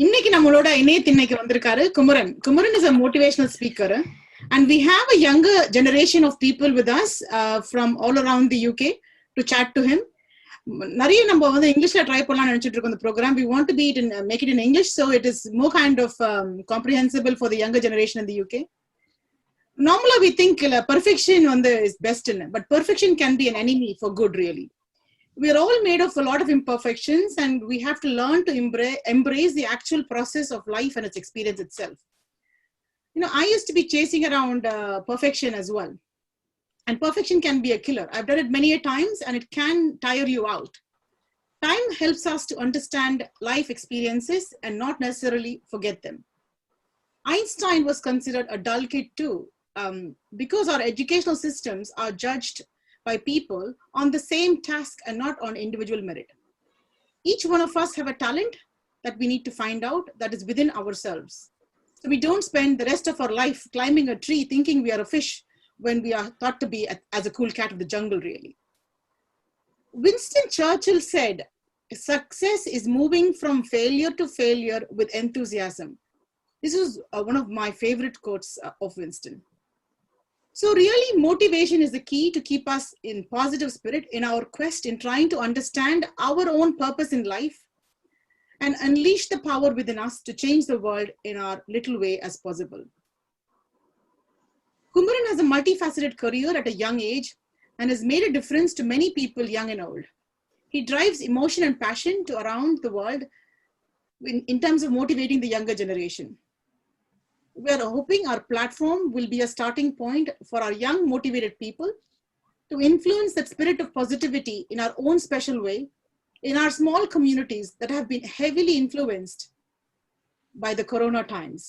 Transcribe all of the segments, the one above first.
இன்னைக்கு நம்மளோட இணையத்தின்னைக்கு வந்திருக்காரு Kumaran. Kumaran is a motivational speaker, and we have a younger generation of people with us from all around the UK to chat to him. நிறைய நம்ம வந்து இங்கிலீஷ்ல try பண்ணலாம்னு நினைச்சிட்டு இருக்கோம் இந்த program. We want to make it in English so it is more kind of comprehensible for the younger generation in the UK. Normally we think perfection is best in it, but perfection can be an enemy for good really. We are all made of a lot of imperfections, and we have to learn to embrace the actual process of life and its experience itself. You know, I used to be chasing around perfection as well. And perfection can be a killer. I've done it many a times, and it can tire you out. Time helps us to understand life experiences and not necessarily forget them. Einstein was considered a dull kid too, because our educational systems are judged by people on the same task and not on individual merit. Each one of us have a talent that we need to find out that is within ourselves. So we don't spend the rest of our life climbing a tree thinking we are a fish when we are thought to be as a cool cat of the jungle really. Winston Churchill said, success is moving from failure to failure with enthusiasm. This is one of my favorite quotes of Winston. So really, motivation is the key to keep us in positive spirit in our quest in trying to understand our own purpose in life and unleash the power within us to change the world in our little way as possible. Kumaran has a multifaceted career at a young age and has made a difference to many people young and old. He drives emotion and passion to around the world in terms of motivating the younger generation. We are hoping our platform will be a starting point for our young motivated people to influence that spirit of positivity in our own special way in our small communities that have been heavily influenced by the corona times.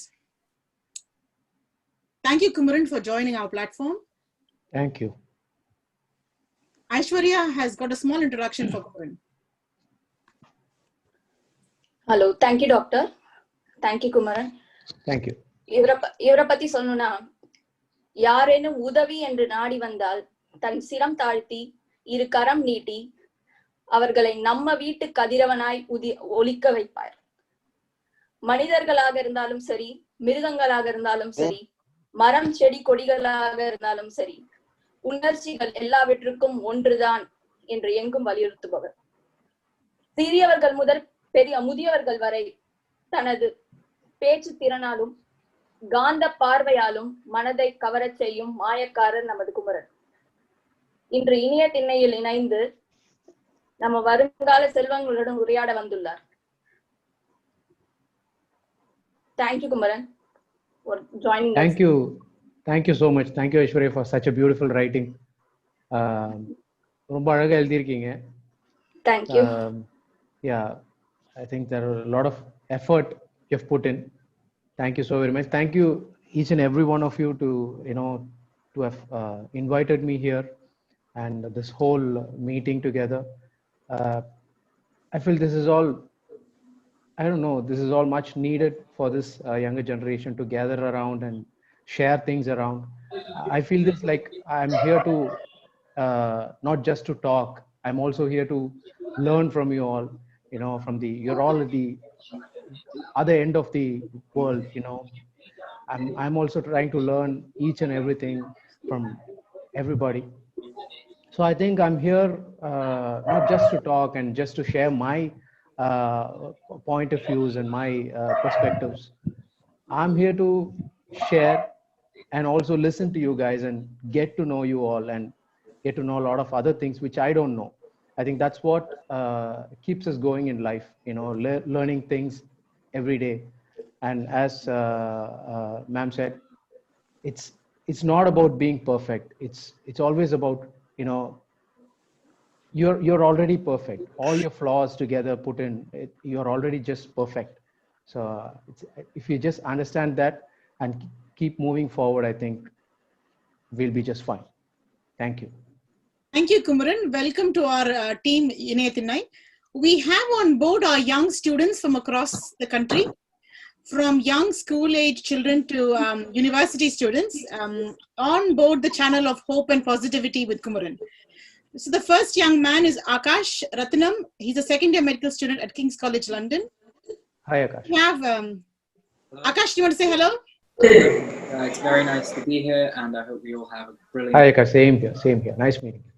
Thank you, Kumaran, for joining our platform. Thank you. Aishwarya has got a small introduction for Kumaran. Hello, thank you, Doctor. Thank you, Kumaran. Thank you. இவரை பத்தி சொல்லணும்னா, யாரேனும் உதவி என்று நாடி வந்தால் தன் சிரம் தாழ்த்தி இரு கரம் நீட்டி அவர்களை நம்ம வீட்டு கதிரவனாய் ஒலிக்க வைப்பார். மனிதர்களாக இருந்தாலும் சரி, மிருகங்களாக இருந்தாலும் சரி, மரம் செடி கொடிகளாக இருந்தாலும் சரி, உணர்ச்சிகள் எல்லாவற்றுக்கும் ஒன்றுதான் என்று எங்கும் வலியுறுத்துபவர். சிறியவர்கள் முதல் முதியவர்கள் வரை தனது பேச்சு திறனாலும் காந்த பார்வையாலும் மனதை கவரச் செய்யும் மாயக்காரர் நமது குமரன். இன்று இனிய திண்ணையில் இணைந்து நம்ம வருங்கால செல்வங்களுடன் உரையாட வந்துள்ளார். Thank you, Kumaran, for joining us. Thank you so much. Thank you, Aishwarya, for such a beautiful writing. ரொம்ப அழகா எழுதியிருக்கீங்க. Thank you. Yeah, I think there are a lot of effort you've put in. Thank you so very much. Thank you each and every one of you to have invited me here and this whole meeting together. I feel this is all, I don't know, this is all much needed for this younger generation to gather around and share things around. I feel this like I'm here to not just to talk. I'm also here to learn from you all. You're all at the other end of the world. I'm also trying to learn each and everything from everybody. So I think I'm here not just to talk and just to share my point of views and my perspectives. I'm here to share and also listen to you guys and get to know you all and get to know a lot of other things which I don't know. I think that's what keeps us going in life, learning things every day. And as ma'am said, it's not about being perfect. It's always about, you're already perfect. All your flaws together put in, you're already just perfect. So if you just understand that and keep moving forward, I think we'll be just fine. Thank you. Thank you, Kumaran. Welcome to our team, Inayathinai. We have on board our young students from across the country, from young school-age children to university students, on board the channel of hope and positivity with Kumaran. So the first young man is Akhash Rathinam. He's a second-year medical student at King's College London. Hi, Akash. We have Akash, do you want to say hello? It's very nice to be here, and I hope we all have a brilliant. Hi, Akash. Same here. Same here. Nice meeting you.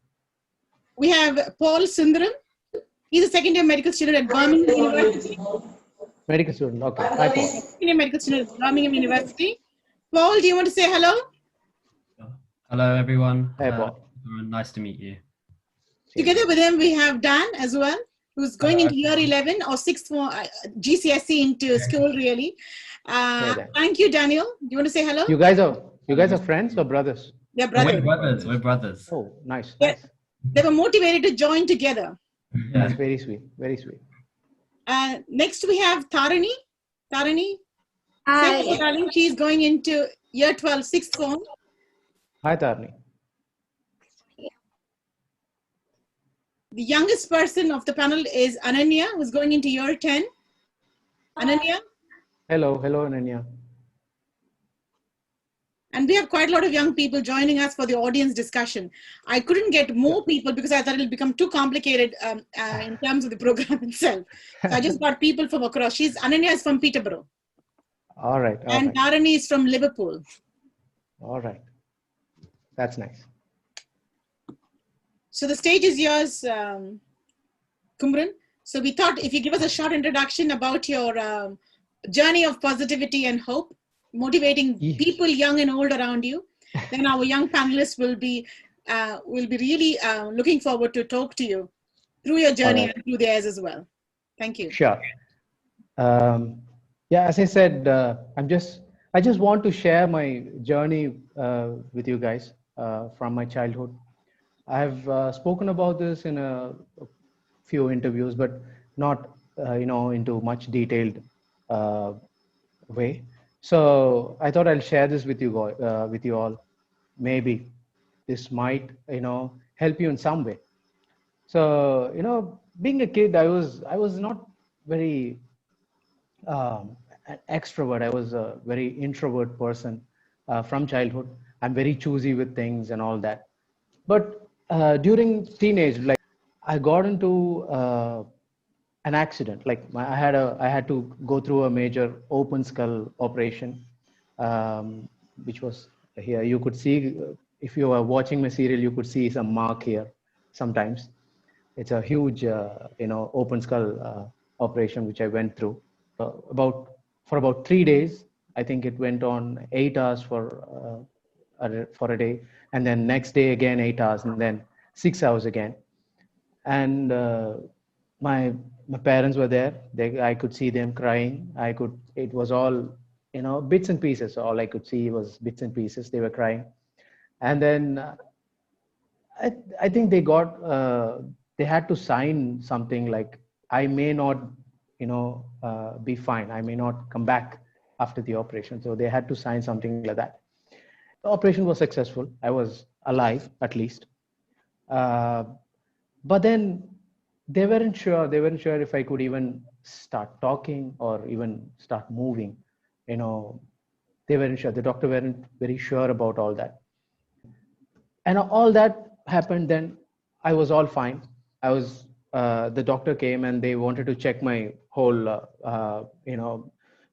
We have Paul Sundaram. He's a second-year medical student at Birmingham University. Medical student. Okay. Hi, Paul. Second-year medical student at Birmingham University. Paul, do you want to say hello? Hello, everyone. Hi, Paul. Nice to meet you. Together with him, we have Dan as well, who's going into year 11 or 6th for GCSE into school, really. Thank you, Daniel. Do you want to say hello? You guys are friends or brothers? They're brothers. We're brothers. We're brothers. Oh, nice. Yeah. Nice. They were motivated to join together. That's very sweet. Very sweet. Next, we have Tharani. Tharani. Hi. Say, darling, she's going into year 12, 6th form. Hi, Tharani. The youngest person of the panel is Ananya, who's going into year 10. Ananya. Hello. Hello, Ananya. And we have quite a lot of young people joining us for the audience discussion. I couldn't get more people because I thought it'll become too complicated in terms of the program itself. So I just got people from across. Ananya is from Peterborough. All right. And Tharani is from Liverpool. All right. That's nice. So the stage is yours, Kumaran. So we thought if you give us a short introduction about your journey of positivity and hope, motivating people young and old around you, then our young panelists will be really looking forward to talk to you through your journey and through theirs as well. Thank you. Sure. Yeah, as I said, I just want to share my journey with you guys from my childhood. I've spoken about this in a few interviews, but not into much detailed way. So I thought I'll share this with you all. Maybe this might help you in some way. So being a kid, I was not very an extrovert. I was a very introvert person from childhood. I'm very choosy with things and all that. But during teenage, like I got into an accident. Like I had to go through a major open skull operation, which was here. You could see if you are watching my serial, you could see some mark here. Sometimes it's a huge, open skull operation which I went through. For about 3 days. I think it went on 8 hours for a day, and then next day again 8 hours, and then 6 hours again. And my parents were there. I could see them crying. It was all bits and pieces. All I could see was bits and pieces. They were crying, and then I think they had to sign something like I may not be fine. I may not come back after the operation. So they had to sign something like that. The operation was successful. I was alive at least. But then they weren't sure. They weren't sure if I could even start talking or even start moving. They weren't sure. The doctor weren't very sure about all that. And all that happened. Then I was all fine. The doctor came and they wanted to check my whole,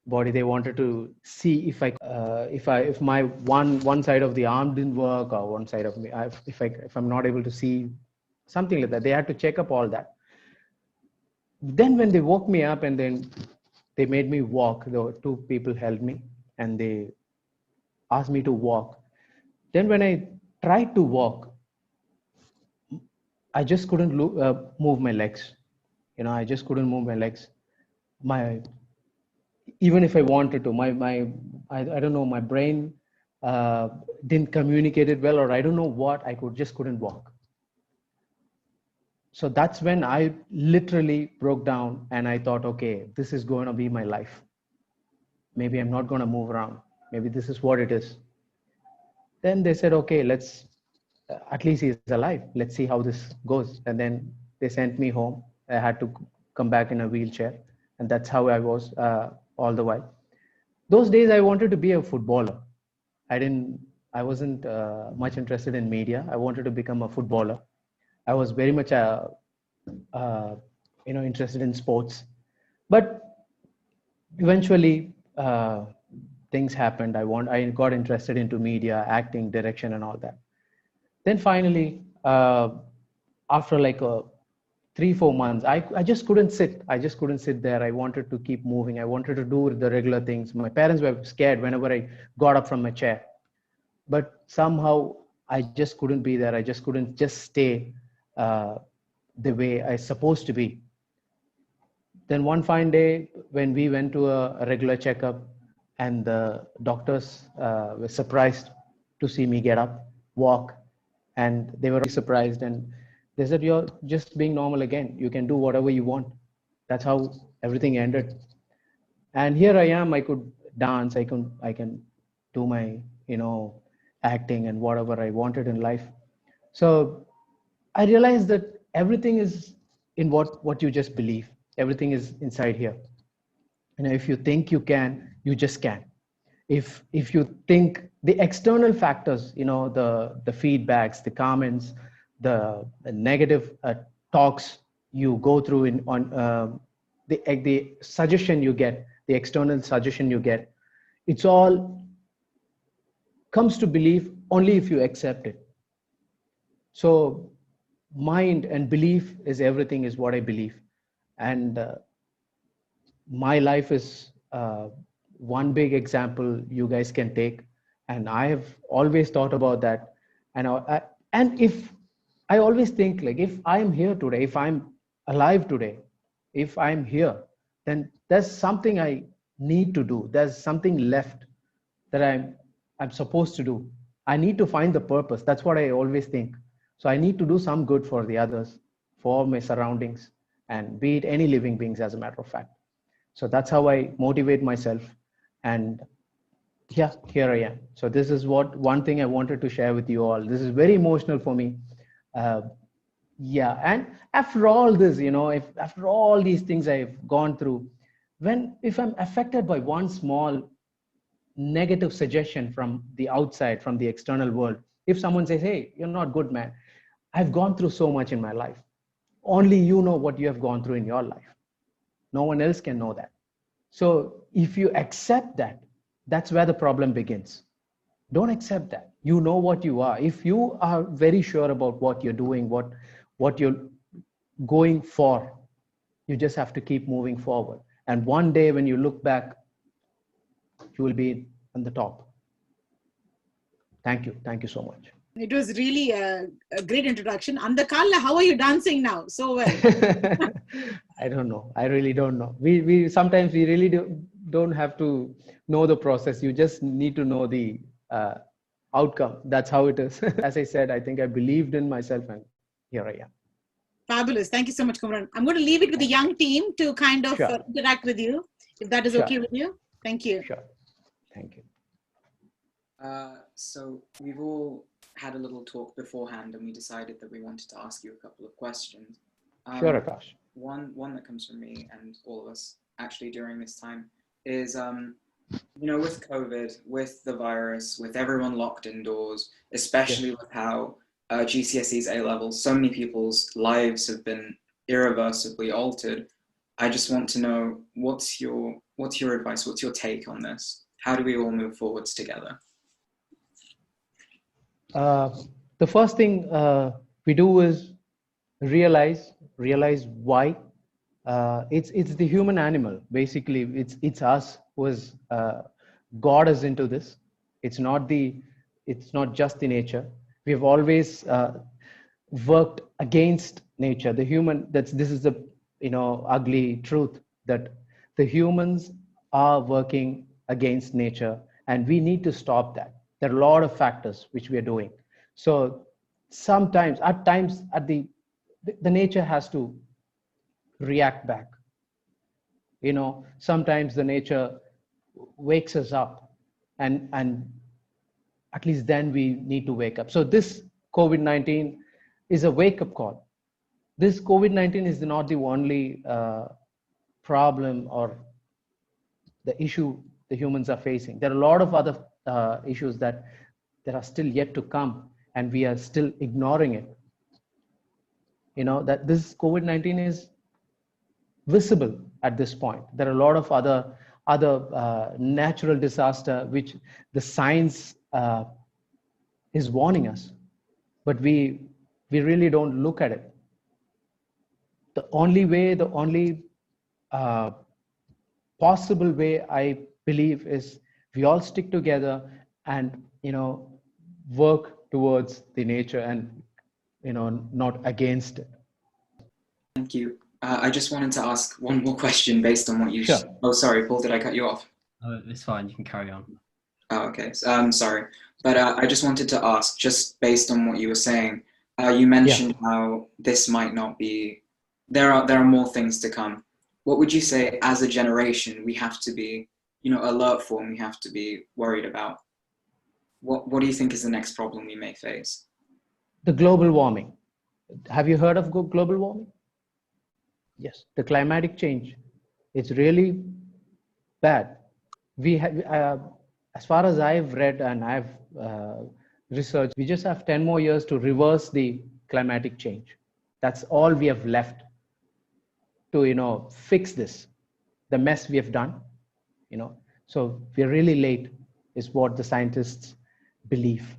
body. They wanted to see if my one side of the arm didn't work, or one side of me, if I'm not able to see, something like that. They had to check up all that. Then when they woke me up and then they made me walk, the two people held me and they asked me to walk. Then when I tried to walk, I just couldn't move my legs. I just couldn't move my legs. Even if I wanted to, I don't know, my brain didn't communicate it well, or I don't know what, just couldn't walk. So that's when I literally broke down and I thought, okay, this is going to be my life. Maybe I'm not going to move around. Maybe this is what it is. Then they said, okay, at least he's alive. Let's see how this goes. And then they sent me home. I had to come back in a wheelchair. And that's how I was all the while. Those days I wanted to be a footballer. I wasn't much interested in media. I wanted to become a footballer. I was very much, interested in sports. But eventually, things happened. I got interested into media, acting, direction, and all that. Then finally, after like 3-4 months, I just couldn't sit. I just couldn't sit there. I wanted to keep moving. I wanted to do the regular things. My parents were scared whenever I got up from my chair. But somehow I just couldn't be there. I just couldn't just stay the way I supposed to be. Then one fine day, when we went to a regular checkup, and the doctors were surprised to see me get up, walk, and they were really surprised. And they said, "You're just being normal again. You can do whatever you want." That's how everything ended. And here I am. I could dance. I can do my acting and whatever I wanted in life. So I realized that everything is in what you just believe. Everything is inside here. If you think you can, you just can. If you think the external factors, the feedbacks, the comments, the negative talks you go through the suggestion you get, the external suggestion you get, it's all comes to belief only if you accept it. So mind and belief is everything, is what I believe. And my life is one big example you guys can take. And I have always thought about that. And if I always think, like, if I'm here today, if I'm alive today, if I'm here, then there's something I need to do. There's something left that I'm supposed to do. I need to find the purpose. That's what I always think. So I need to do some good for the others, for my surroundings, and be it any living beings, as a matter of fact. So that's how I motivate myself. And yeah, here I am. So this is one thing I wanted to share with you all. This is very emotional for me. Yeah, and after all this, after all these things I've gone through, if I'm affected by one small negative suggestion from the outside, from the external world, if someone says, "Hey, you're not good, man. I've gone through so much in my life." Only you know what you have gone through in your life. No one else can know that. So if you accept that, that's where the problem begins. Don't accept that. You know what you are. If you are very sure about what you're doing, what you're going for, you just have to keep moving forward. And one day when you look back, you will be on the top. Thank you. Thank you so much. It was really a great introduction. Andakala, how are you dancing now? So well. I don't know. I really don't know. We sometimes we really don't have to know the process. You just need to know the outcome. That's how it is. As I said, I think I believed in myself, and here I am. Fabulous. Thank you so much, Kumaran. I'm going to leave it with the young team to kind of Sure. interact with you, if that is Sure. okay with you. Thank you. Sure. Thank you. So we've all had a little talk beforehand, and we decided that we wanted to ask you a couple of questions. Sure, Akash. One that comes from me and all of us actually during this time is, with COVID, with the virus, with everyone locked indoors, especially with how GCSEs, A-levels, so many people's lives have been irreversibly altered. I just want to know, what's your advice? What's your take on this? How do we all move forwards together? The first thing we do is realize why. It's the human animal. Basically, it's us who has got us into this. It's not just the nature. We've always worked against nature. This is the ugly truth, that the humans are working against nature, and we need to stop that. There are a lot of factors which we are doing. So sometimes, the nature has to react back. Sometimes the nature wakes us up, and at least then we need to wake up. So this COVID-19 is a wake-up call. This COVID-19 is not the only problem or the issue the humans are facing. There are a lot of other issues that are still yet to come, and we are still ignoring it. That this COVID-19 is visible at this point. There are a lot of other other natural disaster, which the science is warning us, but we really don't look at it. The only possible way, I believe, is we all stick together and work towards the nature and not against it. Thank you. I just wanted to ask one more question based on what you. Sure. Oh, sorry, Paul. Did I cut you off? Oh, it's fine. You can carry on. Oh, okay. I'm sorry, but I just wanted to ask, just based on what you were saying. You mentioned how this might not be. There are more things to come. What would you say, as a generation, we have to be, alert for, and we have to be worried about? What do you think is the next problem we may face? The global warming. Have you heard of global warming? Yes, the climatic change. It's really bad. We have, as far as I've read and I've researched, we just have 10 more years to reverse the climatic change. That's all we have left to, fix this, the mess we have done, So we're really late, is what the scientists believe,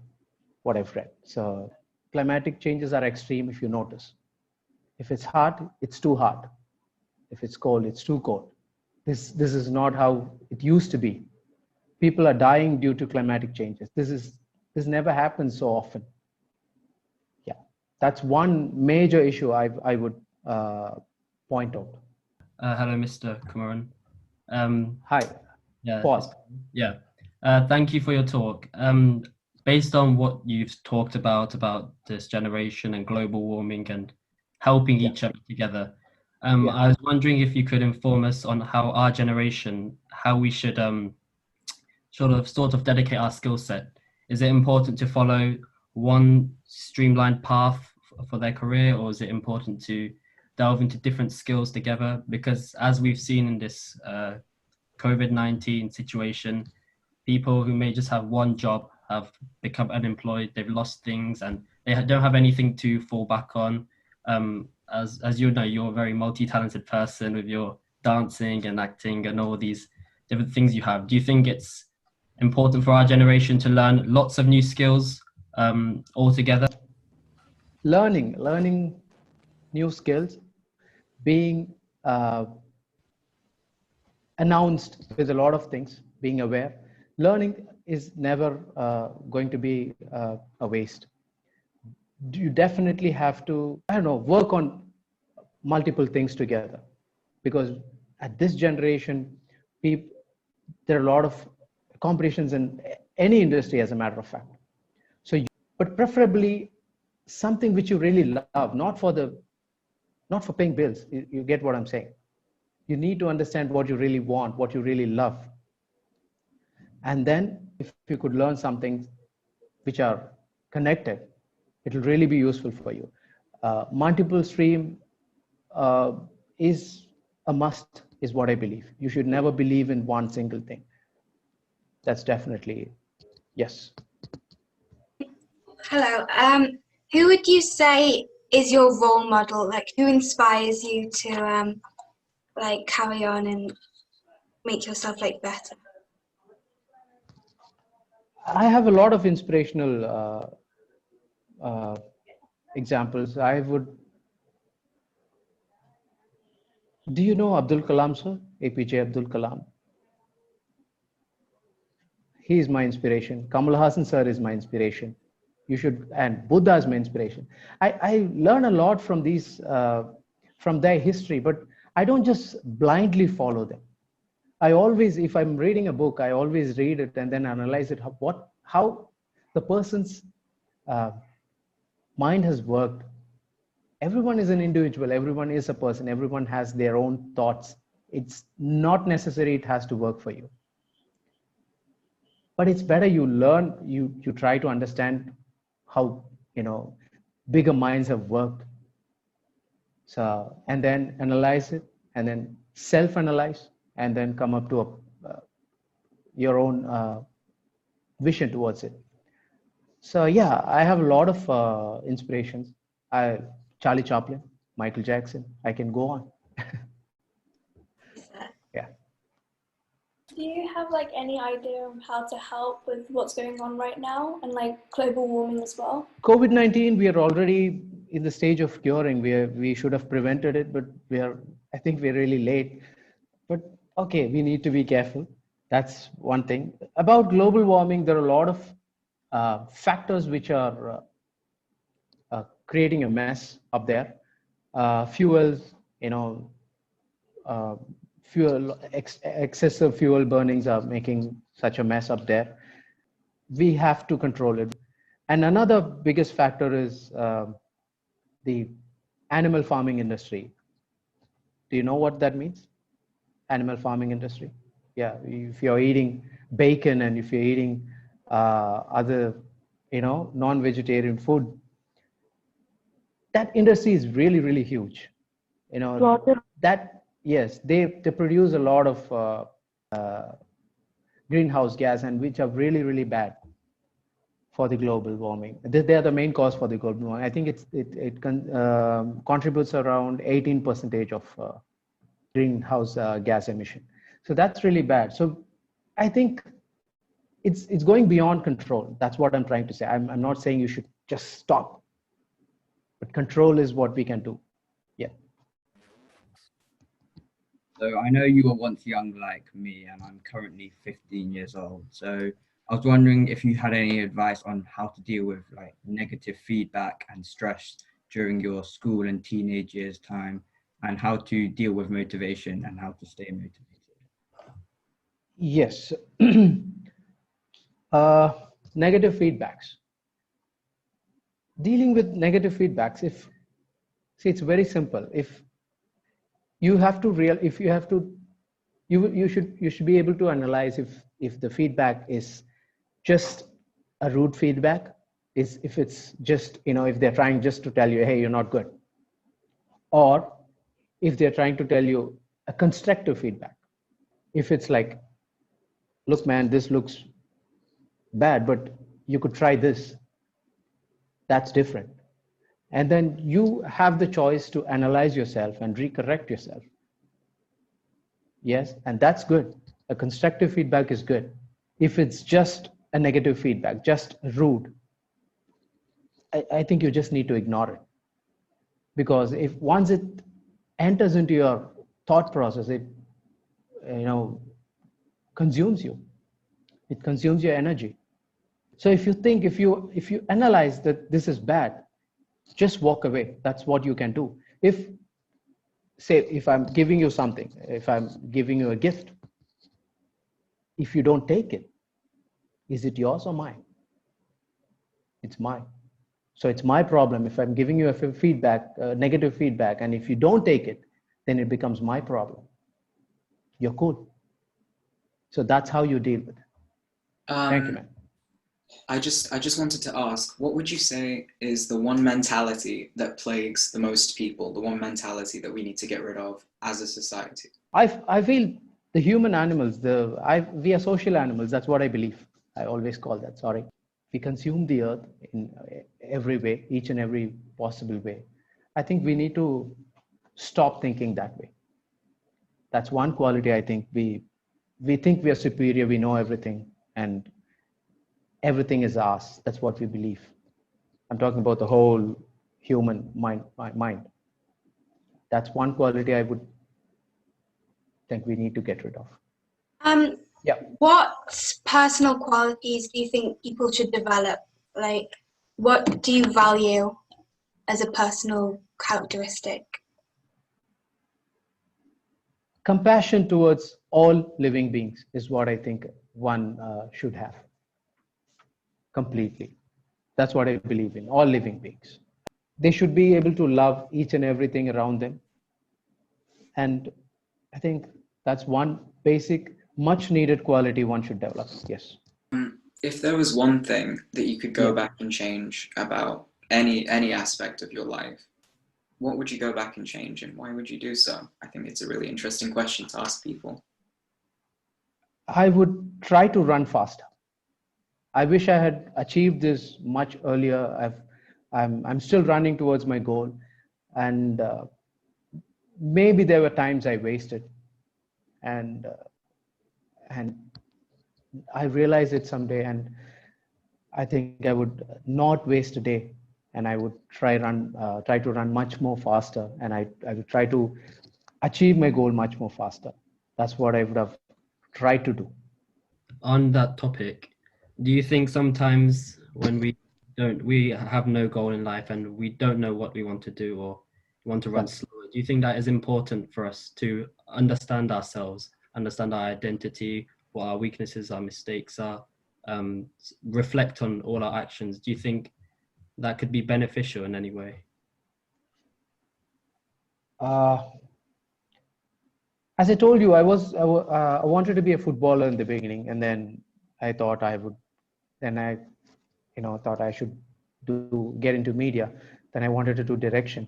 what I've read. So climatic changes are extreme, if you notice. If it's hot, it's too hot. If it's cold, it's too cold. This is not how it used to be. People are dying due to climatic changes. This never happens so often. Yeah, that's one major issue I would point out. Hello, Mr. Kumaran. Hi. Yeah. Paul. Yeah. Thank you for your talk. Based on what you've talked about this generation and global warming and helping each other together, I was wondering if you could inform us on how our generation, how we should sort of dedicate our skill set. Is it important to follow one streamlined path for their career, or is it important to delve into different skills together? Because as we've seen in this COVID-19 situation, people who may just have one job have become unemployed, they've lost things, and they don't have anything to fall back on. As you know, you're a very multi-talented person with your dancing and acting and all these different things you have. Do you think it's important for our generation to learn lots of new skills altogether? Learning new skills, being announced with a lot of things, being aware. Learning is never going to be a waste. You definitely have to, work on multiple things together, because at this generation, there are a lot of competitions in any industry, as a matter of fact. So, but preferably something which you really love, not for paying bills. You get what I'm saying? You need to understand what you really want, what you really love. And then if you could learn something which are connected, it will really be useful for you. Multiple stream is a must, is what I believe. You should never believe in one single thing. That's definitely, yes. Hello. Who would you say is your role model? Like, who inspires you to carry on and make yourself better? I have a lot of inspirational examples. Do you know Abdul Kalam, sir? APJ Abdul Kalam. He is my inspiration. Kamal Hassan sir is my inspiration. And Buddha is my inspiration. I learn a lot from these, from their history, but I don't just blindly follow them. I always, if I'm reading a book, I always read it and then analyze it, how the person's mind has worked. Everyone is an individual, everyone is a person, everyone has their own thoughts. It's not necessary it has to work for you. But it's better you learn, you try to understand how, bigger minds have worked. So, and then analyze it, and then self-analyze, and then come up to your own vision towards it. So yeah, I have a lot of inspirations. Charlie Chaplin, Michael Jackson, I can go on. Yeah. Do you have like any idea of how to help with what's going on right now and like global warming as well? COVID-19, we are already in the stage of curing. We should have prevented it, but I think we're really late. But okay, we need to be careful. That's one thing. About global warming, there are a lot of factors which are creating a mess up there. Fuels, uh, excessive fuel burnings are making such a mess up there. We have to control it. And another biggest factor is the animal farming industry. Do you know what that means? Animal farming industry. Yeah, if you're eating bacon and if you're eating other, non-vegetarian food, that industry is really, really huge. That, yes, they produce a lot of greenhouse gas, and which are really, really bad for the global warming. They are the main cause for the global warming. I think it contributes around 18% of greenhouse gas emission. So that's really bad. So I think it's going beyond control. That's what I'm trying to say. I'm not saying you should just stop, but control is what we can do. Yeah. So I know you were once young like me, and I'm currently 15 years old. So I was wondering if you had any advice on how to deal with like negative feedback and stress during your school and teenage years time, and how to deal with motivation and how to stay motivated. Yes. Negative feedbacks. Dealing with negative feedbacks, it's very simple. If you should be able to analyze if the feedback is just a rude feedback, if it's just, if they're trying just to tell you, hey, you're not good, or if they're trying to tell you a constructive feedback. If it's like, look, man, this looks bad, but you could try this. That's different. And then you have the choice to analyze yourself and recorrect yourself. Yes, and that's good. A constructive feedback is good. If it's just a negative feedback, just rude, I think you just need to ignore it. Because if once it enters into your thought process, it consumes you. It consumes your energy. So if you analyze that this is bad, just walk away. That's what you can do. If I'm giving you something, if I'm giving you a gift, if you don't take it, is it yours or mine? It's mine. So it's my problem. If I'm giving you a negative feedback, and if you don't take it, then it becomes my problem. You're cool. So that's how you deal with it. Thank you, man. I just wanted to ask, what would you say is the one mentality that plagues the most people, the one mentality that we need to get rid of as a society? I feel the human animals, we are social animals. That's what I believe. I always call that, sorry. We consume the earth in every way, each and every possible way. I think we need to stop thinking that way. That's one quality. I think we think we are superior, we know everything, and everything is ours. That's what we believe. I'm talking about the whole human mind. That's one quality I would think we need to get rid of. Yeah. What personal qualities do you think people should develop? Like, what do you value as a personal characteristic? Compassion towards all living beings is what I think one should have. Completely. That's what I believe in, all living beings. They should be able to love each and everything around them. And I think that's one basic, much needed quality one should develop. Yes. If there was one thing that you could go back and change about any aspect of your life, what would you go back and change, and why would you do so? I think it's a really interesting question to ask people. I would try to run faster. I wish I had achieved this much earlier. I'm still running towards my goal, and maybe there were times I wasted, and and I realized it someday, and I think I would not waste a day, and I would try to run much more faster, and I would try to achieve my goal much more faster. That's what I would have tried to do. On that topic, do you think sometimes when we have no goal in life and we don't know what we want to do or want to run slower, do you think that is important for us to understand ourselves, understand our identity, what our weaknesses, our mistakes are, reflect on all our actions? Do you think that could be beneficial in any way? As I told you, I wanted to be a footballer in the beginning, and then I thought I thought I should get into media. Then I wanted to do direction.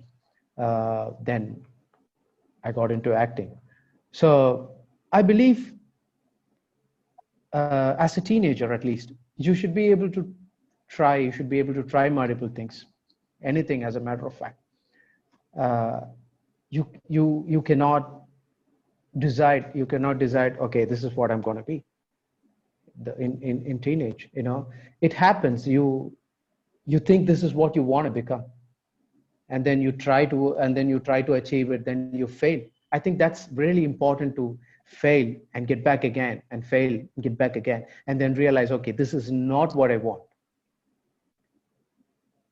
Then I got into acting. So I believe, as a teenager at least, you should be able to try. You should be able to try multiple things, anything. As a matter of fact, you cannot decide. You cannot decide. Okay, this is what I'm going to be. In teenage, it happens. You think this is what you want to become, and then you try to achieve it. Then you fail. I think that's really important, to fail and get back again, and fail and get back again, and then realize, okay, this is not what I want.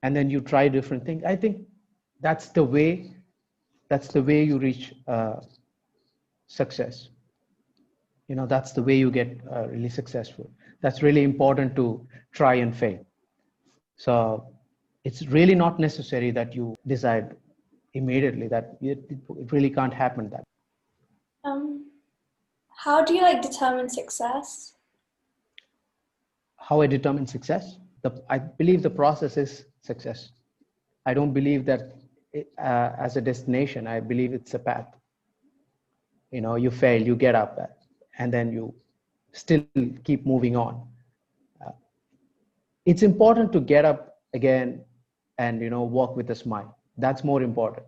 And then you try different things. I think that's the way you reach success. That's the way you get really successful. That's really important, to try and fail. So it's really not necessary that you decide immediately. That it really can't happen that. How do you determine success? How I determine success? I believe the process is success. I don't believe that as a destination. I believe it's a path. You fail, you get up, and then you still keep moving on. It's important to get up again and walk with a smile. That's more important.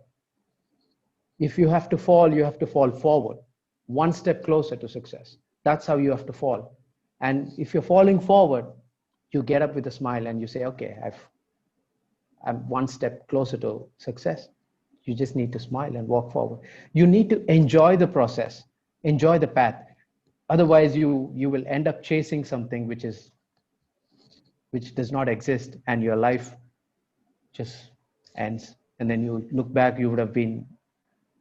If you have to fall, you have to fall forward, one step closer to success. That's how you have to fall. And if you're falling forward, you get up with a smile and you say, okay, I'm one step closer to success. You just need to smile and walk forward. You need to enjoy the process, enjoy the path. Otherwise, you will end up chasing something which does not exist, and your life just ends. And then you look back, you would have been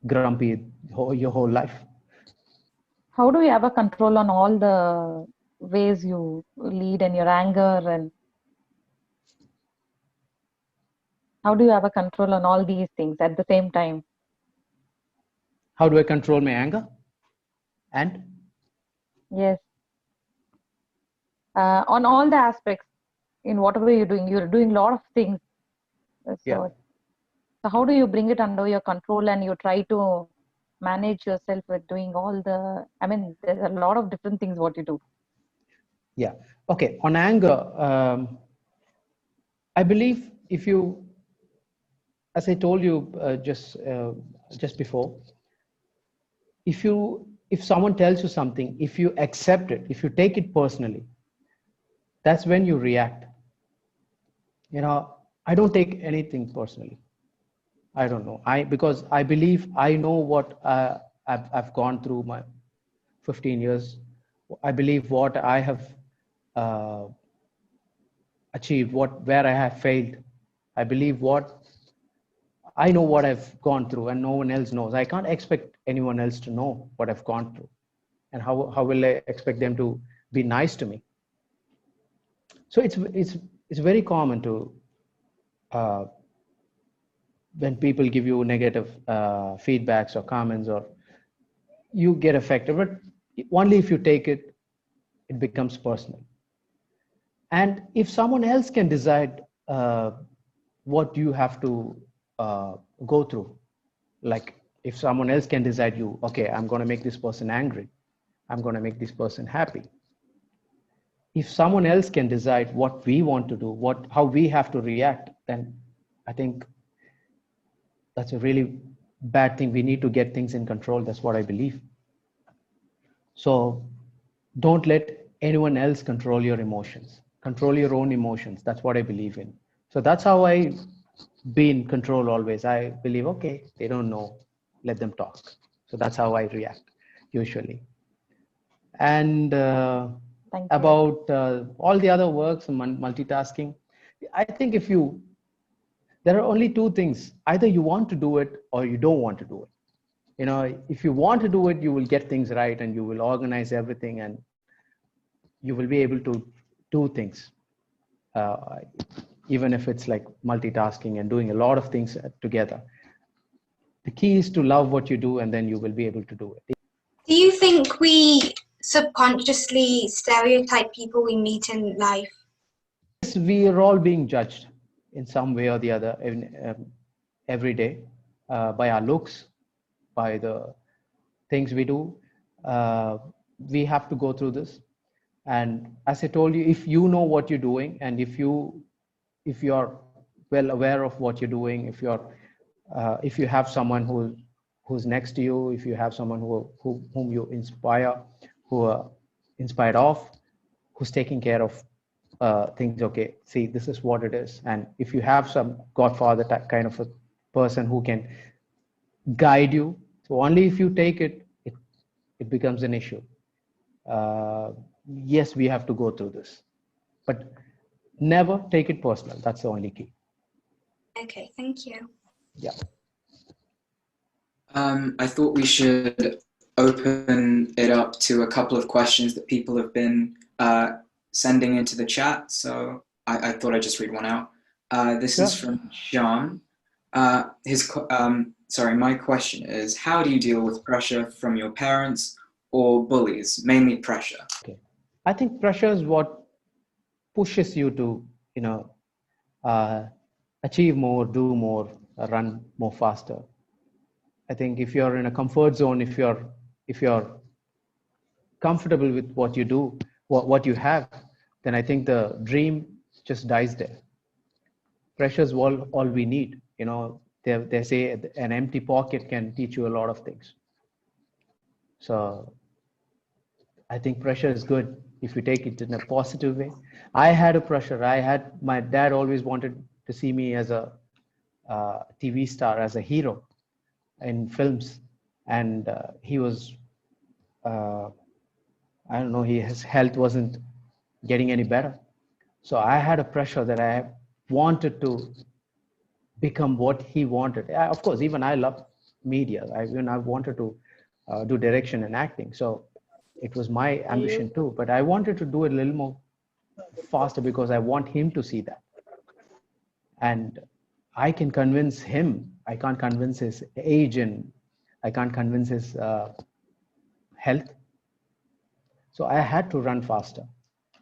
grumpy your whole life. How do you have a control on all the ways you lead and your anger, and how do you have a control on all these things at the same time? How do I control my anger? And? Yes. On all the aspects, in whatever you're doing a lot of things. So how do you bring it under your control, and you try to manage yourself with doing all there's a lot of different things what you do. Yeah. Okay. On anger, I believe as I told you just before, if someone tells you something, if you accept it, if you take it personally, that's when you react. I don't take anything personally. I don't know. Because I believe I know what I've gone through my 15 years. I believe what I have achieved, where I have failed. I believe I know what I've gone through, and no one else knows. I can't expect anyone else to know what I've gone through. And how will I expect them to be nice to me? So it's very common to when people give you negative feedbacks or comments, or you get affected, but only if you take it, it becomes personal. And if someone else can decide what you have to go through, like if someone else can decide okay, I'm going to make this person angry, I'm going to make this person happy. If someone else can decide what we want to do, how we have to react, then I think that's a really bad thing. We need to get things in control. That's what I believe. So don't let anyone else control your emotions. Control your own emotions. That's what I believe in. So that's how I be in control always. I believe, okay, they don't know, let them talk. So that's how I react usually. And Thank you. about all the other works, multitasking, I think there are only two things. Either you want to do it or you don't want to do it. You know, if you want to do it, you will get things right and you will organize everything and you will be able to do things. Even if it's like multitasking and doing a lot of things together. The key is to love what you do and then you will be able to do it. Do you think we subconsciously stereotype people we meet in life? We are all being judged in some way or the other every day by our looks, by the things we do. We have to go through this. And as I told you, if you know what you're doing and if you're well aware of what you're doing, if you have someone who's next to you, if you have someone whom you inspire, who are inspired of, who's taking care of things, okay, see, this is what it is. And if you have some godfather kind of a person who can guide you, so only if you take it becomes an issue. Yes, we have to go through this, but never take it personal. That's the only key. Okay, thank you. Yeah. I thought we should open it up to a couple of questions that people have been sending into the chat. So I thought I'd just read one out. This is from Sean. My question is, how do you deal with pressure from your parents or bullies, mainly pressure? Okay. I think pressure is what pushes you to, achieve more, do more, run more faster. I think if you're in a comfort zone, if you're comfortable with what you do, what you have, then I think the dream just dies there. Pressure is all we need. They say an empty pocket can teach you a lot of things. So I think pressure is good if you take it in a positive way. I had a pressure. My dad always wanted to see me as a TV star, as a hero in films. And he was, I don't know, his health wasn't getting any better. So I had a pressure that I wanted to become what he wanted. Of course, even I love media. I wanted to do direction and acting. So it was my ambition too, but I wanted to do it a little more faster because I want him to see that. And I can convince him. I can't convince his age and I can't convince his health. So I had to run faster.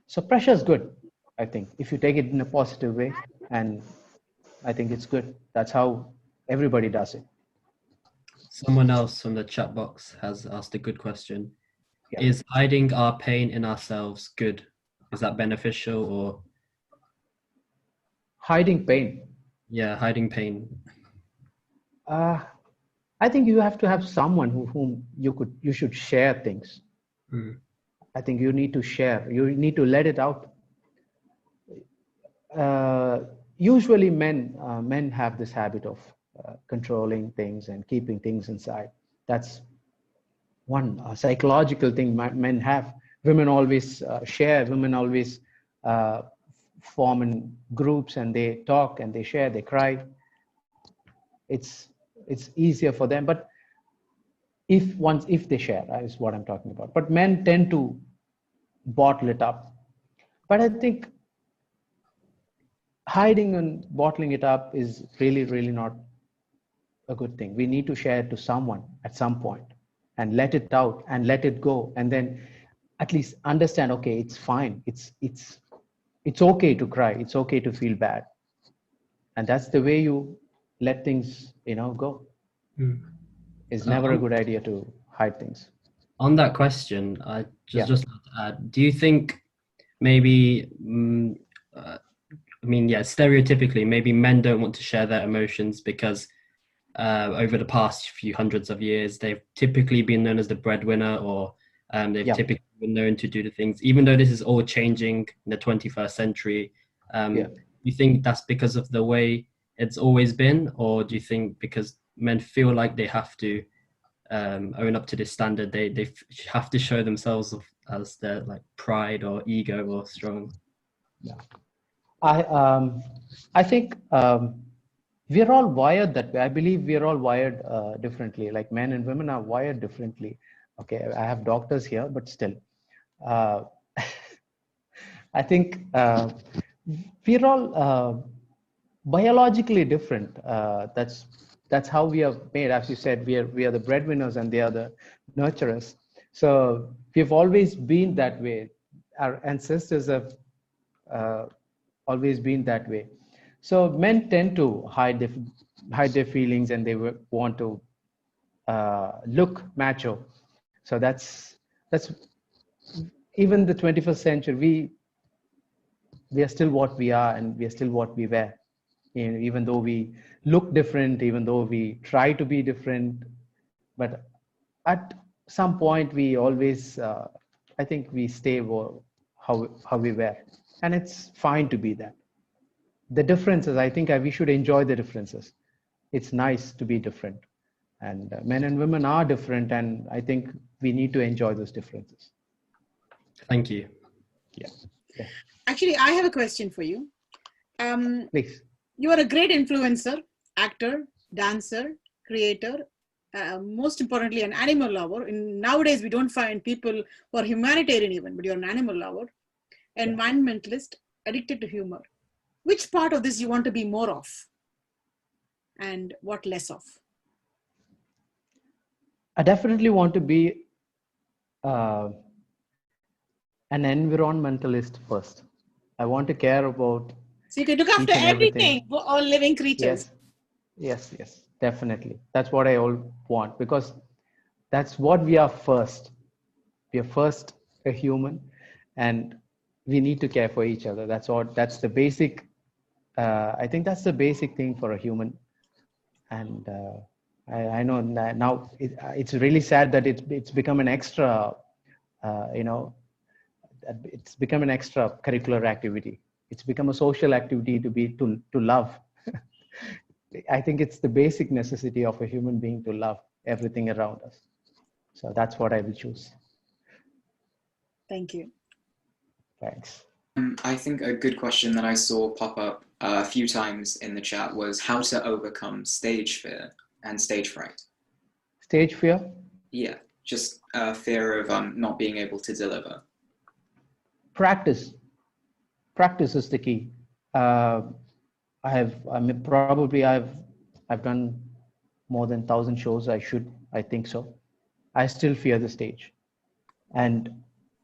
So pressure is good, I think, if you take it in a positive way, and I think it's good. That's how everybody does it. Someone else from the chat box has asked a good question. Yeah. Is hiding our pain in ourselves good? Is that beneficial or? Hiding pain. Yeah, hiding pain. I think you have to have someone whom you should share things. I think you need to share. You need to let it out. Usually men have this habit of controlling things and keeping things inside. That's one psychological thing men have. Women always share. Women always form in groups and they talk and they share, they cry. It's easier for them, but if they share, is what I'm talking about. But men tend to bottle it up. But I think hiding and bottling it up is really, really not a good thing. We need to share it to someone at some point and let it out and let it go, and then at least understand, okay, it's fine. It's okay to cry. It's okay to feel bad. And that's the way you let things, go. It's never a good idea to hide things. On that question, I just like to add, do you think maybe, stereotypically, maybe men don't want to share their emotions because over the past few hundreds of years, they've typically been known as the breadwinner, or they've typically were known to do the things, even though this is all changing in the 21st century. You think that's because of the way it's always been, or do you think because men feel like they have to own up to this standard, they have to show themselves as their like pride or ego or strong? I think we're all wired that way. I believe we're all wired differently. Like men and women are wired differently. Okay, I have doctors here, but still, I think we're all biologically different. That's how we are made. As you said, we are the breadwinners and they are the nurturers. So we've always been that way. Our ancestors have always been that way. So men tend to hide their feelings, and they want to look macho. So that's even the 21st century. We are still what we are, and we are still what we were. You know, even though we look different, even though we try to be different, but at some point we always, I think we stay how we were, and it's fine to be that. The differences, I think we should enjoy the differences. It's nice to be different, and men and women are different, and I think we need to enjoy those differences. Thank you. Yeah. Actually, I have a question for you. Please. You are a great influencer, actor, dancer, creator, most importantly, an animal lover. Nowadays, we don't find people who are humanitarian even, but you're an animal lover, environmentalist, addicted to humor. Which part of this you want to be more of, and what less of? I definitely want to be an environmentalist first. I want to care about. So you can look after everything, all living creatures. Yes, definitely. That's what I all want, because that's what we are first. We are first a human, and we need to care for each other. That's the basic. I think that's the basic thing for a human. And I know now it's really sad that it's become an extra. It's become an extra curricular activity. It's become a social activity to love. I think it's the basic necessity of a human being to love everything around us. So that's what I will choose. Thank you. Thanks. I think a good question that I saw pop up a few times in the chat was how to overcome stage fear and stage fright. Stage fear? Yeah, just fear of not being able to deliver. Practice is the key. I've done more than 1,000 shows. I think so. I still fear the stage, and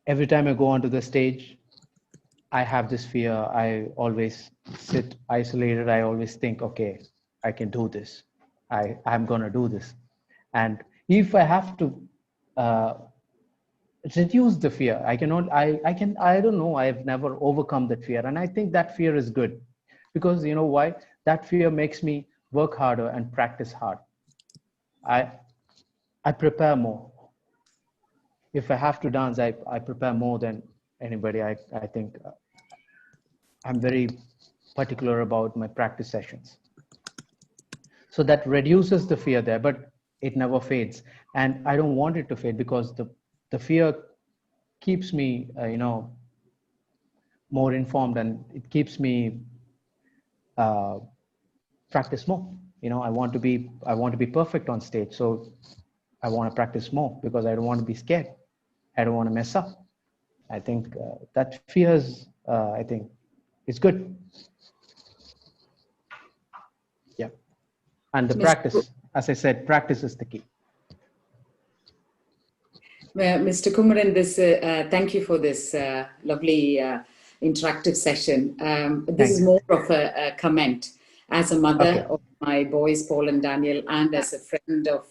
every time I go onto the stage, I have this fear. I always sit isolated. I always think, okay, I can do this. I'm gonna do this, and if I have to reduce the fear, I don't know, I've never overcome that fear, and I think that fear is good, because you know why? That fear makes me work harder and practice hard. I prepare more. If I have to dance, I prepare more than anybody. I think I'm very particular about my practice sessions, so that reduces the fear there, but it never fades, and I don't want it to fade, because the fear keeps me, more informed, and it keeps me practice more. I want to be perfect on stage, so I want to practice more, because I don't want to be scared. I don't want to mess up. I think that fears, I think, is good. Yeah, and the practice, as I said, practice is the key. Well, Mr. Kumaran, thank you for this lovely interactive session. This is more of a comment as a mother of my boys, Paul and Daniel, and as a friend of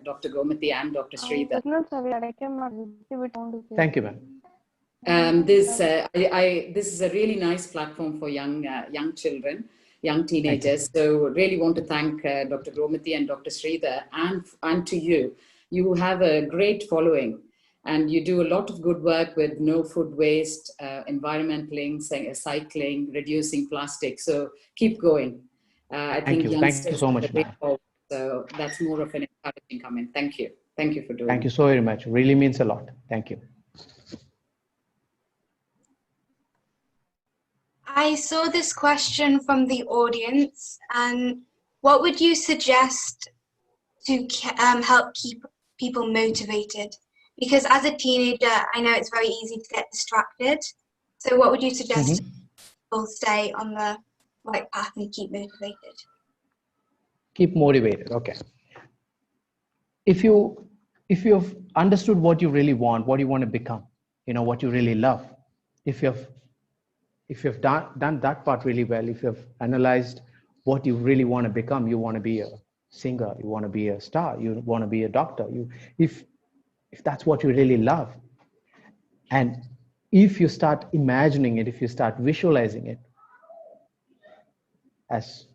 Dr. Gomathi and Dr. Sridhar. Thank you, ma'am. This is a really nice platform for young children, young teenagers. So really want to thank Dr. Gomathi and Dr. Sridhar, and to you. You have a great following. And you do a lot of good work with no food waste, environmental cycling, reducing plastic. So keep going. I think Thank you so much, ma'am. So that's more of an encouraging comment. Thank you. Thank you for doing it. Thank you so very much. Really means a lot. Thank you. I saw this question from the audience, and what would you suggest to help keep people motivated? Because as a teenager, I know it's very easy to get distracted. So what would you suggest people stay on the right path and keep motivated? Keep motivated. Okay. If you've understood what you really want, what you want to become, what you really love, if you've done that part really well, if you've analyzed what you really want to become, you want to be a singer, you want to be a star, you want to be a doctor, if that's what you really love, and if you start imagining it, if you start visualizing it as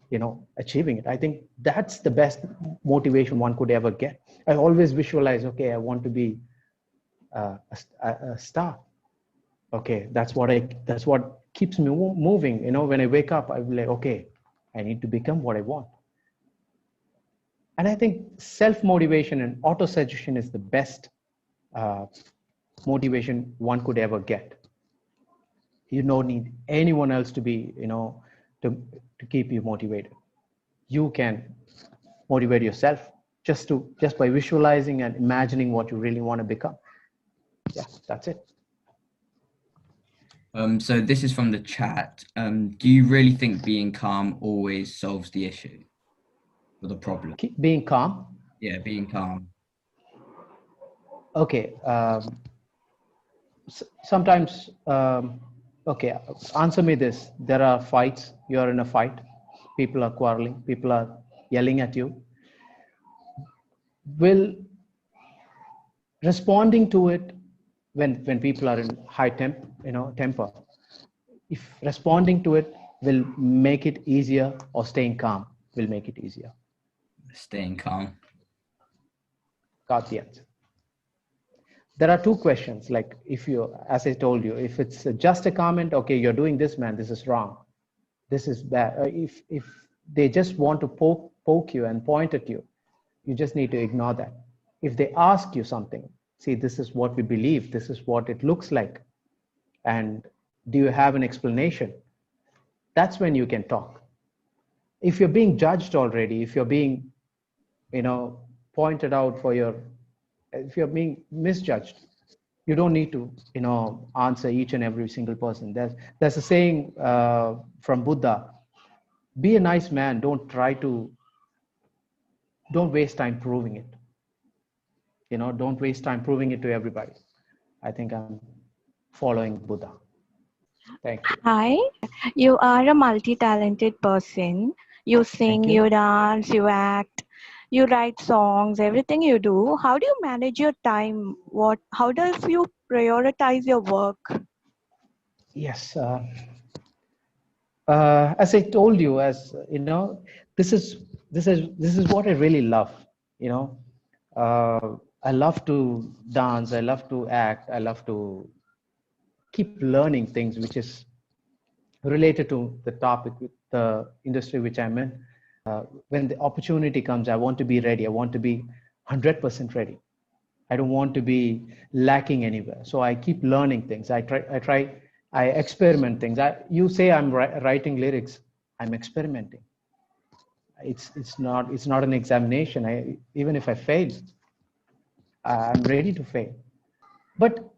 achieving it, I think that's the best motivation one could ever get. I always visualize, okay, I want to be a star. Okay, that's what keeps me moving. When I wake up, I'm like, okay, I need to become what I want. And I think self-motivation and auto-suggestion is the best motivation one could ever get. You don't need anyone else to be, to keep you motivated. You can motivate yourself just by visualizing and imagining what you really want to become. Yeah, that's it. So this is from the chat. Do you really think being calm always solves the issue or the problem? Being calm? Yeah, being calm. Okay. Sometimes, okay, answer me this. There are fights. You're in a fight. People are quarreling. People are yelling at you. Will responding to it when people are in high temper, if responding to it will make it easier, or staying calm will make it easier? Staying calm. Got the answer. There are two questions. Like as I told you, if it's just a comment, okay, you're doing this, man, this is wrong, this is bad. If they just want to poke you and point at you, you just need to ignore that. If they ask you something, see, this is what we believe, this is what it looks like, and do you have an explanation? That's when you can talk. If you're being judged already, if you're being, pointed out if you're being misjudged, you don't need to, answer each and every single person. There's a saying from Buddha: be a nice man, don't waste time proving it. Don't waste time proving it to everybody. I think I'm following Buddha. Thank you. Hi, you are a multi-talented person. You sing, you dance, you act, you write songs, everything you do. How do you manage your time? How do you prioritize your work? Yes. As I told you, this is what I really love. I love to dance. I love to act. I love to keep learning things which is related to the topic, with the industry which I'm in. When the opportunity comes, I want to be ready. I want to be 100% ready. I don't want to be lacking anywhere. So I keep learning things. I experiment things. You say I'm writing lyrics. I'm experimenting. It's not an examination. Even if I fail, I'm ready to fail. But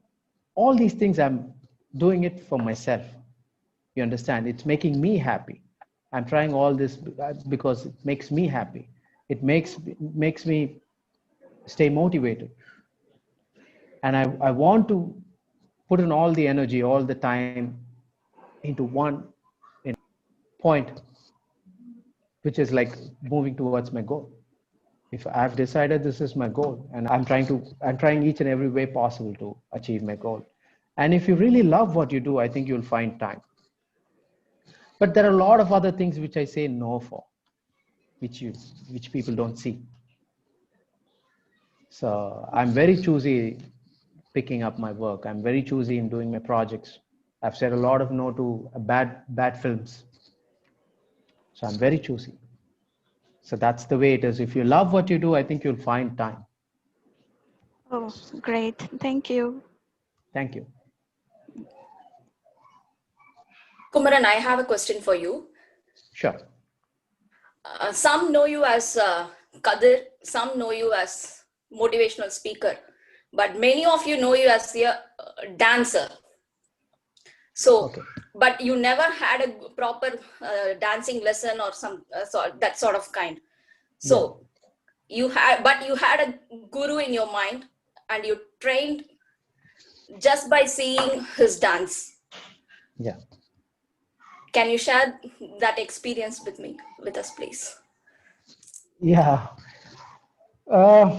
all these things, I'm doing it for myself. You understand? It's making me happy. I'm trying all this because it makes me happy. It makes me stay motivated. And I want to put in all the energy, all the time into one point, which is like moving towards my goal. If I've decided this is my goal, and I'm trying each and every way possible to achieve my goal. And if you really love what you do, I think you'll find time. But there are a lot of other things which I say no for, which people don't see. So I'm very choosy picking up my work. I'm very choosy in doing my projects. I've said a lot of no to bad films. So I'm very choosy. So that's the way it is. If you love what you do, I think you'll find time. Oh, great. Thank you. Thank you. Kumaran, I have a question for you. Sure. Some know you as Kathir, some know you as motivational speaker, but many of you know you as a dancer. So, okay. But you never had a proper dancing lesson or that sort of kind. So you had a guru in your mind, and you trained just by seeing his dance. Yeah. Can you share that experience with us, please? Yeah. I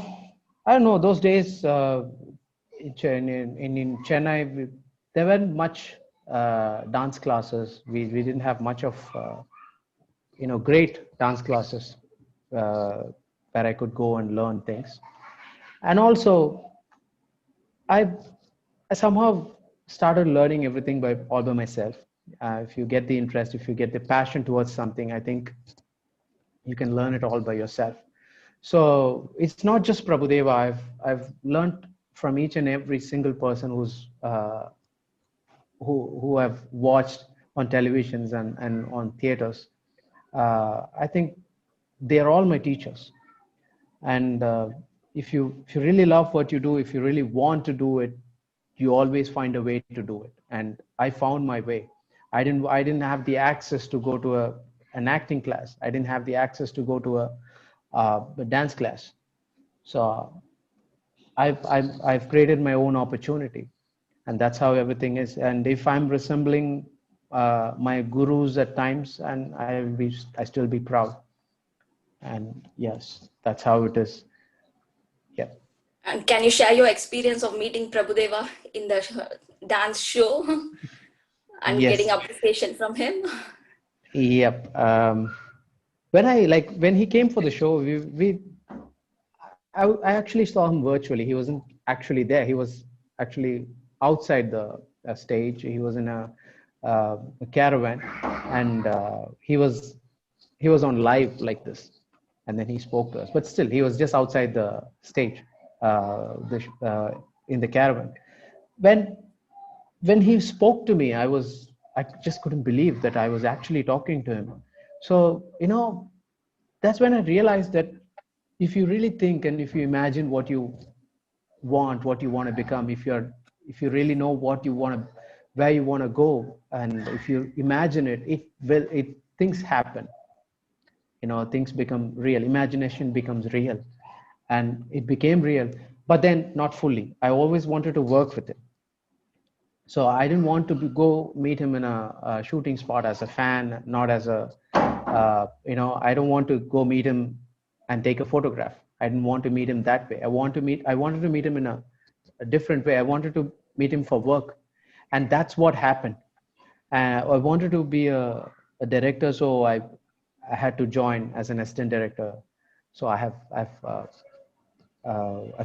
don't know. Those days in Chennai, there weren't much dance classes. We didn't have much of great dance classes where I could go and learn things. And also, I somehow started learning everything all by myself. If you get the interest, if you get the passion towards something, I think you can learn it all by yourself. So it's not just Prabhudeva. I've learned from each and every single person who I've watched on televisions and on theaters. I think they're all my teachers. And if you really love what you do, if you really want to do it, you always find a way to do it. And I found my way. I didn't have the access to go to an acting class. I didn't have the access to go to a dance class. So I've created my own opportunity, and that's how everything is. And if I'm resembling my gurus at times, and I still be proud. And yes, that's how it is. Yeah. And can you share your experience of meeting Prabhudeva in the dance show and getting appreciation from him? Yep. When he came for the show, I actually saw him virtually. He wasn't actually there. He was actually outside the stage. He was in a caravan, and he was on live like this, and then he spoke to us. But still, he was just outside the stage, in the caravan. When he spoke to me, I just couldn't believe that I was actually talking to him. So that's when I realized that if you really think and if you imagine what you want to become, if you really know what you want to, where you want to go, and if you imagine it things happen. Things become real. Imagination becomes real, and it became real. But then not fully. I always wanted to work with it. So I didn't want to go meet him in a shooting spot as a fan, not as I don't want to go meet him and take a photograph. I didn't want to meet him that way. I wanted to meet him in a different way. I wanted to meet him for work. And that's what happened. I wanted to be a director, so I had to join as an assistant director. So I've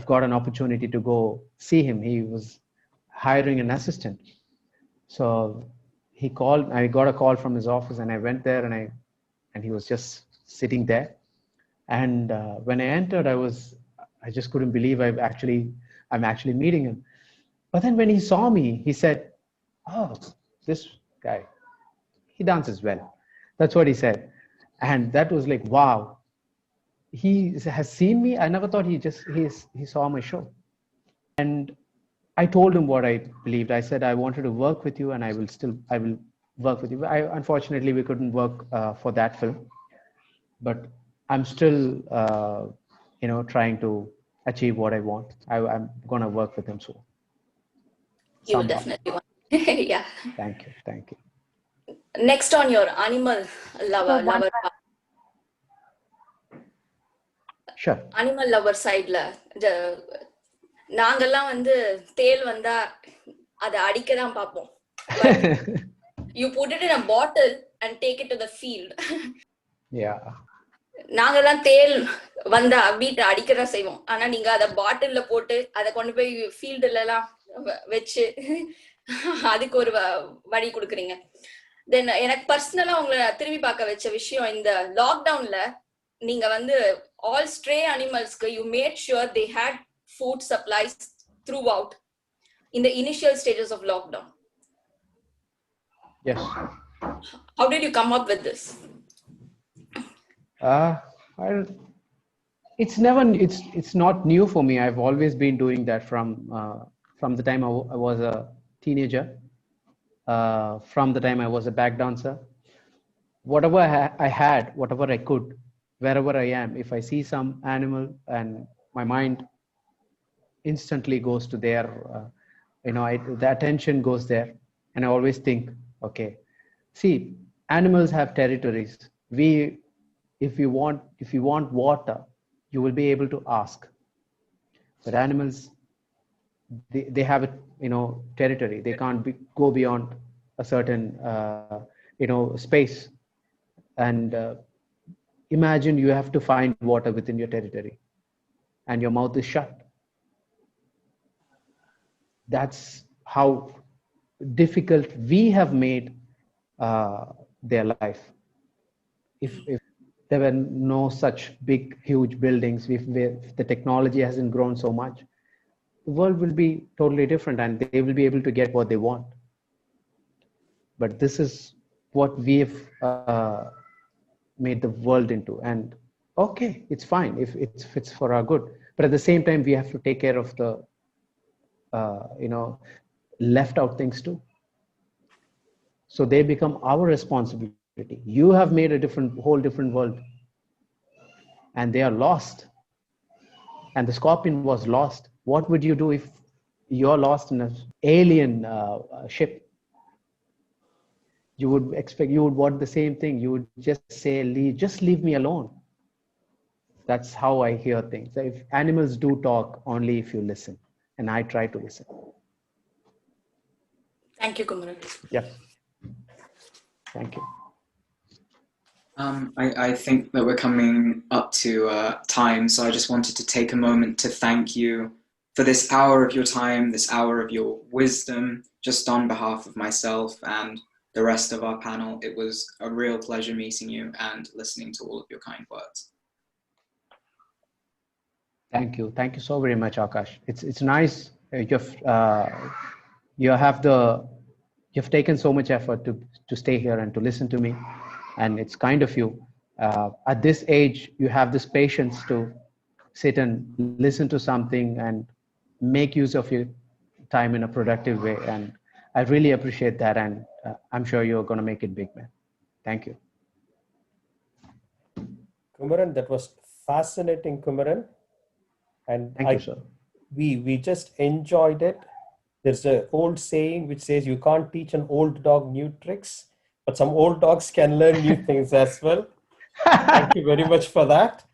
got an opportunity to go see him. He was hiring an assistant. So he called, I got a call from his office, and I went there, and he was just sitting there. And when I entered, I just couldn't believe I'm actually meeting him. But then when he saw me, he said, "Oh, this guy, he dances well." That's what he said. And that was like, wow, he has seen me. I never thought he saw my show. And I told him what I believed. I said, I wanted to work with you, and I will work with you. Unfortunately, we couldn't work for that film, but I'm still, trying to achieve what I want. I'm going to work with him soon. You will definitely want. Yeah. Thank you. Next on your animal lover. Sure. Animal lover side நாங்கெல்லாம் வந்து தேல் வந்தா அதை அடிக்க தான் பார்ப்போம். You put it in a bottle and take it to the field. Yeah. நாங்கெல்லாம் தேல் வந்தா வீட்டை அடிக்க தான் செய்வோம். ஆனா நீங்க அதை பாட்டில்ல போட்டு அதை கொண்டு போய் ஃபீல்டுல எல்லாம் வச்சு அதுக்கு ஒரு வழி கொடுக்குறீங்க. தென் எனக்கு பர்சனலா உங்களை திரும்பி பார்க்க வச்ச விஷயம், இந்த லாக்டவுன்ல நீங்க வந்து ஆல் ஸ்ட்ரே அனிமல்ஸ்க்கு you made sure they had food supplies throughout in the initial stages of lockdown. Yes. How did you come up with this? It's not new for me. I've always been doing that from the time I was a teenager, from the time I was a back dancer. Whatever I had, whatever I could, wherever I am, if I see some animal and my mind instantly goes to there, the attention goes there, and I always think, okay, see, animals have territories. If you want water, you will be able to ask. But animals, they have a territory. They can't go beyond a certain space. And imagine you have to find water within your territory, and your mouth is shut. That's how difficult we have made their life. If there were no such big, huge buildings, if the technology hasn't grown so much, the world will be totally different, and they will be able to get what they want. But this is what we've made the world into. And okay, it's fine if it's for our good. But at the same time, we have to take care of the left out things too. So they become our responsibility. You have made a whole different world, and they are lost. And the scorpion was lost. What would you do if you're lost in an alien ship? You would want the same thing. You would just say, just leave me alone. That's how I hear things. If animals do talk, only if you listen. And I try to listen. Thank you, Kumaran. Yep. Thank you. I think that we're coming up to time, so I just wanted to take a moment to thank you for this hour of your time, this hour of your wisdom, just on behalf of myself and the rest of our panel. It was a real pleasure meeting you and listening to all of your kind words. Thank you. Thank you so very much, Akash. It's nice. You've taken so much effort to stay here and to listen to me, and it's kind of you. At this age, you have this patience to sit and listen to something and make use of your time in a productive way. And I really appreciate that, and I'm sure you're going to make it big, man. Thank you. Kumaran, that was fascinating, Kumaran. And thank you, sir. We just enjoyed it. There's an old saying which says you can't teach an old dog new tricks, but some old dogs can learn new things as well. Thank you very much for that.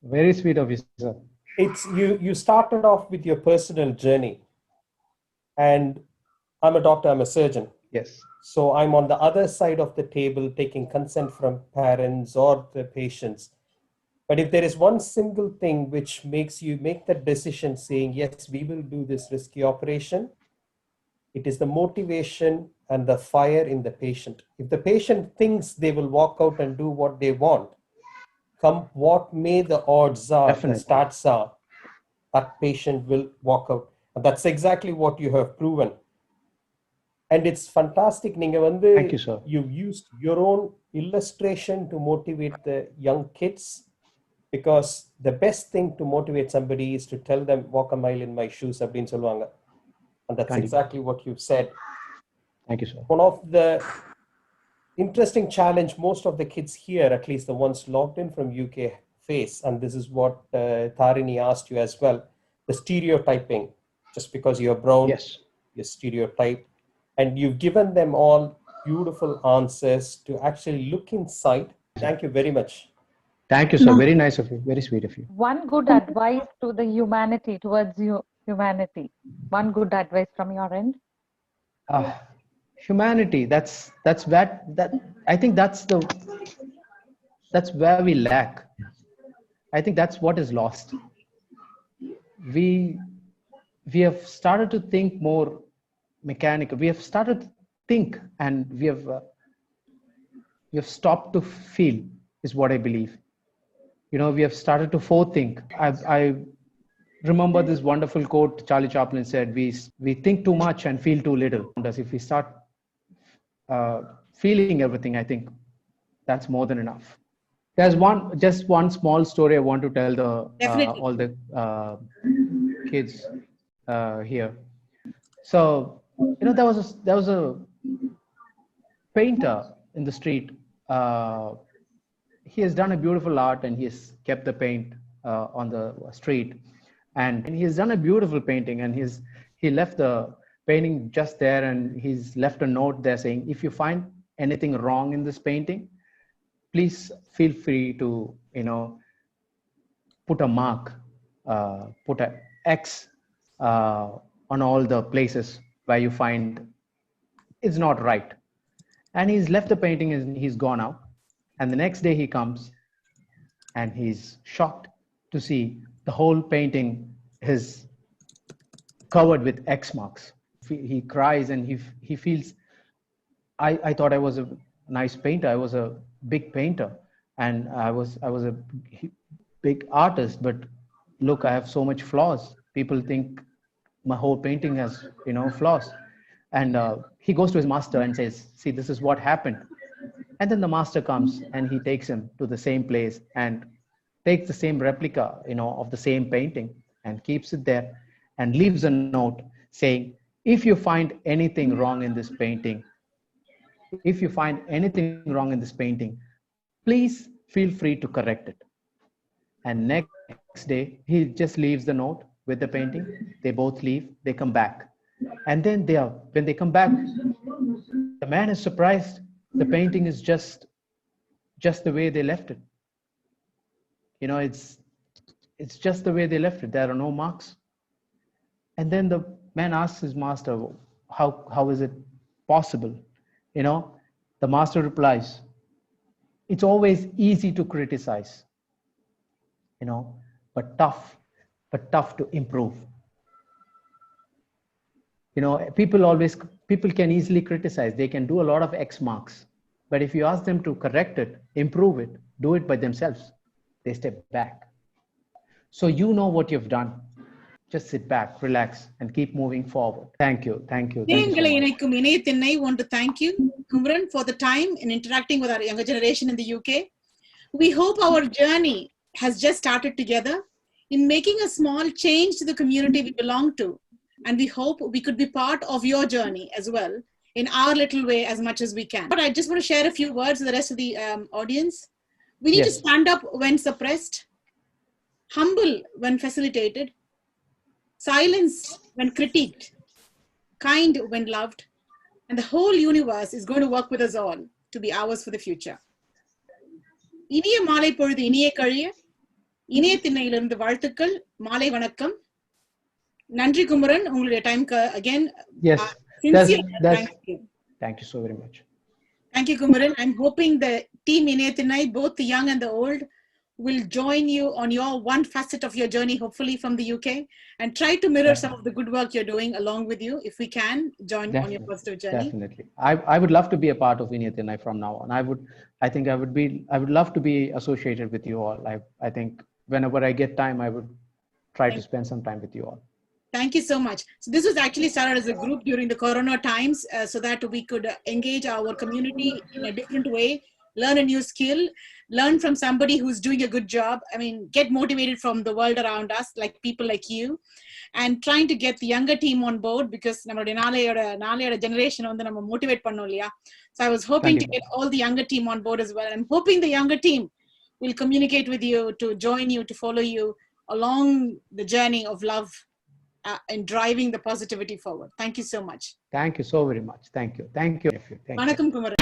Very sweet of you, sir. It's you started off with your personal journey, and I'm a doctor, I'm a surgeon. Yes. So I'm on the other side of the table taking consent from parents or the patients. But if there is one single thing which makes you make that decision saying, yes, we will do this risky operation, it is the motivation and the fire in the patient. If the patient thinks they will walk out and do what they want, come what may the odds are, definitely, the stats are, that patient will walk out. And that's exactly what you have proven. And it's fantastic. Thank you, sir. You've used your own illustration to motivate the young kids, because the best thing to motivate somebody is to tell them, walk a mile in my shoes, அப்படின்னு சொல்லுவாங்க. And that's exactly what you've said. Thank you, sir. One of the interesting challenge most of the kids here, at least the ones logged in from UK, face, and this is what Tharani asked you as well, the stereotyping. Just because you're brown, yes, you're stereotyped. And you've given them all beautiful answers to actually look inside. Thank you very much. Thank you, sir. Very nice of you. Very sweet of you. One good advice to the humanity, towards humanity. One good advice from your end. Humanity. That's I think that's where we lack. I think that's what is lost. we have started to think more mechanical. We have started to think, and we have stopped to feel, is what I believe. We have started to forethink. I remember this wonderful quote Charlie Chaplin said, we think too much and feel too little. If we start feeling everything, I think that's more than enough. There's just one small story I want to tell all the kids here. So, there was a painter in the street. He has done a beautiful art, and he has kept the paint on the street. And he has done a beautiful painting, and he left the painting just there, and he's left a note there saying, if you find anything wrong in this painting, please feel free to, put a mark, put an X on all the places where you find it's not right. And he's left the painting and he's gone out. And the next day he comes and he's shocked to see the whole painting is covered with X marks. He cries and he feels, I thought I was a nice painter. I was a big painter, and I was a big artist, but look, I have so much flaws. People think my whole painting has, flaws. And he goes to his master and says, see, this is what happened. And then the master comes and he takes him to the same place and takes the same replica, of the same painting and keeps it there and leaves a note saying, if you find anything wrong in this painting, please feel free to correct it. And next day, he just leaves the note with the painting. They both leave, they come back. And then when they come back, the man is surprised. The painting is just the way they left it. It's just the way they left it. There are no marks. And then the man asks his master, how is it possible? The master replies, it's always easy to criticize, but tough to improve. People can easily criticize. They can do a lot of X marks, but if you ask them to correct it, improve it, do it by themselves, they step back. So what you've done. Just sit back, relax, and keep moving forward. Thank you. Thank you. Thank you so much. I want to thank you, Kumaran, for the time in interacting with our younger generation in the UK. We hope our journey has just started together in making a small change to the community we belong to. And we hope we could be part of your journey as well in our little way as much as we can. But I just want to share a few words with the rest of the audience. We need to stand up when suppressed, humble when facilitated, silence when critiqued, kind when loved, and the whole universe is going to work with us all to be ours for the future. இனிய மாலை பொழுது இனிய கழிய இணைய திண்ணையிலிருந்து வாழ்த்துக்கள் மாலை வணக்கம் நன்றி குமரன் உங்களுடைய டைம்க்கு again thank you so very much. Thank you, Kumaran. I'm hoping the team Inaya Thinnai, both the young and the old, will join you on your one facet of your journey, hopefully from the UK, and try to mirror some of the good work you're doing along with you. If we can, join on your positive journey. Definitely. I would love to be a part of Inaya Thinnai from now on. I would love to be associated with you all. I think whenever I get time, I would try to spend some time with you all. Thank you so much. So this was actually started as a group during the Corona times so that we could engage our community in a different way, learn a new skill, learn from somebody who's doing a good job. I mean, get motivated from the world around us, like people like you, and trying to get the younger team on board because naaleyoda generation on the motivate pannoliya. So I was hoping to get all the younger team on board as well. I'm hoping the younger team will communicate with you, to join you, to follow you along the journey of love and driving the positivity forward. Thank you so much. Thank you so very much. Thank you. Thank you. Vanakkam Kumaran.